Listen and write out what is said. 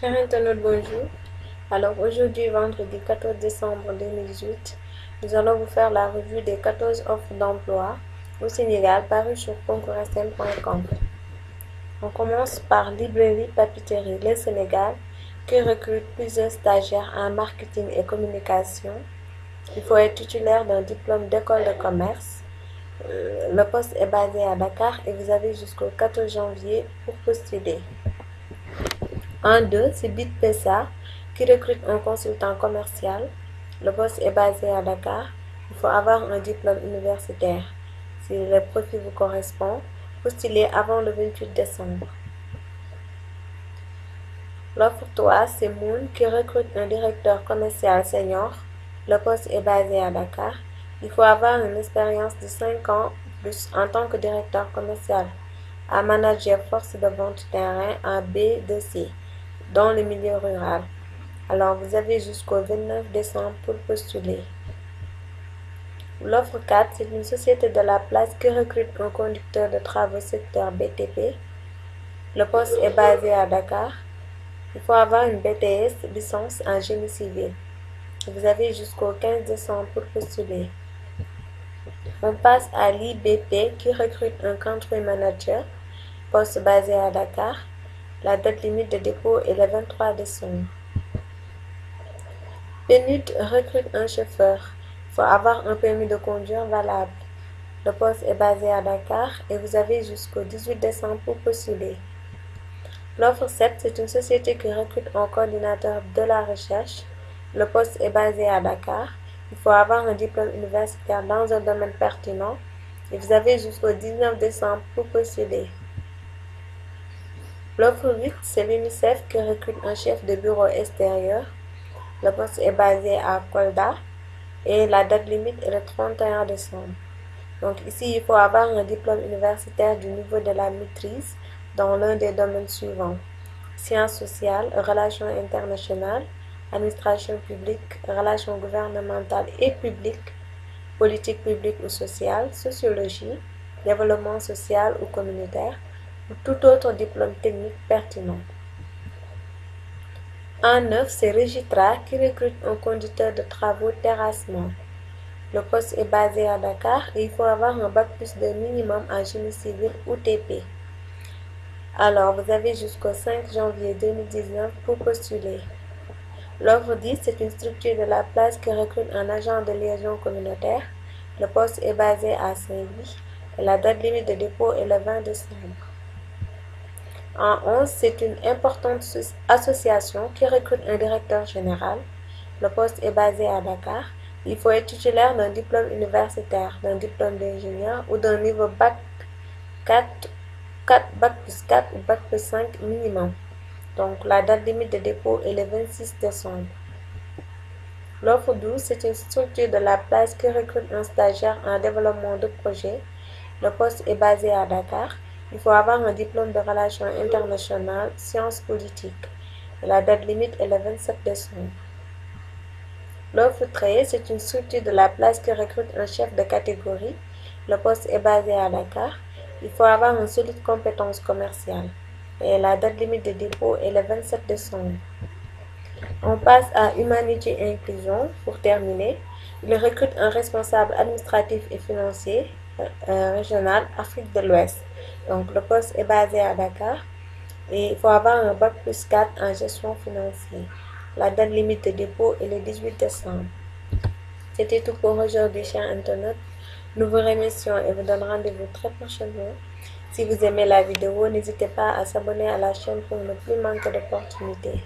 Chers internautes, bonjour. Alors aujourd'hui, vendredi 14 décembre 2018, nous allons vous faire la revue des 14 offres d'emploi au Sénégal parues sur concours-sm.com. On commence par Librairie Papeterie Le Sénégal qui recrute plusieurs stagiaires en marketing et communication. Il faut être titulaire d'un diplôme d'école de commerce. Le poste est basé à Dakar et vous avez jusqu'au 14 janvier pour postuler. En deux, c'est BitPesa qui recrute un consultant commercial. Le poste est basé à Dakar. Il faut avoir un diplôme universitaire. Si le profil vous correspond, postulez avant le 28 décembre. L'offre 3, c'est Moon qui recrute un directeur commercial senior. Le poste est basé à Dakar. Il faut avoir une expérience de 5 ans plus en tant que directeur commercial à manager force de vente terrain en B2C dans le milieu rural. Alors, vous avez jusqu'au 29 décembre pour postuler. L'offre 4, c'est une société de la place qui recrute un conducteur de travaux secteur BTP. Le poste est basé à Dakar. Il faut avoir une BTS licence en génie civil. Vous avez jusqu'au 15 décembre pour postuler. On passe à l'IBP qui recrute un country manager. Poste basé à Dakar. La date limite de dépôt est le 23 décembre. PNUD recrute un chauffeur. Il faut avoir un permis de conduire valable. Le poste est basé à Dakar et vous avez jusqu'au 18 décembre pour postuler. L'offre 7, c'est une société qui recrute un coordinateur de la recherche. Le poste est basé à Dakar. Il faut avoir un diplôme universitaire dans un domaine pertinent et vous avez jusqu'au 19 décembre pour postuler. L'offre 8, c'est l'UNICEF qui recrute un chef de bureau extérieur. Le poste est basé à Kolda et la date limite est le 31 décembre. Donc ici, il faut avoir un diplôme universitaire du niveau de la maîtrise dans l'un des domaines suivants: sciences sociales, relations internationales, administration publique, relations gouvernementales et publiques, politique publique ou sociale, sociologie, développement social ou communautaire, ou tout autre diplôme technique pertinent. En 9, c'est Regitra qui recrute un conducteur de travaux terrassement. Le poste est basé à Dakar et il faut avoir un bac plus de minimum en génie civil ou TP. Alors, vous avez jusqu'au 5 janvier 2019 pour postuler. L'offre 10, c'est une structure de la place qui recrute un agent de liaison communautaire. Le poste est basé à Saint-Louis et la date limite de dépôt est le 20 décembre. En 11, c'est une importante association qui recrute un directeur général. Le poste est basé à Dakar. Il faut être titulaire d'un diplôme universitaire, d'un diplôme d'ingénieur ou d'un niveau bac 4, bac plus 4 ou bac plus 5 minimum. Donc la date limite de dépôt est le 26 décembre. L'offre 12, c'est une structure de la place qui recrute un stagiaire en développement de projet. Le poste est basé à Dakar. Il faut avoir un diplôme de relations internationales, sciences politiques. La date limite est le 27 décembre. L'offre 13, c'est une structure de la place qui recrute un chef de catégorie. Le poste est basé à Dakar. Il faut avoir une solide compétence commerciale. Et la date limite de dépôt est le 27 décembre. On passe à Humanité et Inclusion pour terminer. Il recrute un responsable administratif et financier régional Afrique de l'Ouest. Donc le poste est basé à Dakar et il faut avoir un bac plus 4 en gestion financière. La date limite de dépôt est le 18 décembre. C'était tout pour aujourd'hui, chers internautes. Nous vous remercions et vous donnons rendez-vous très prochainement. Si vous aimez la vidéo, n'hésitez pas à s'abonner à la chaîne pour ne plus manquer d'opportunités.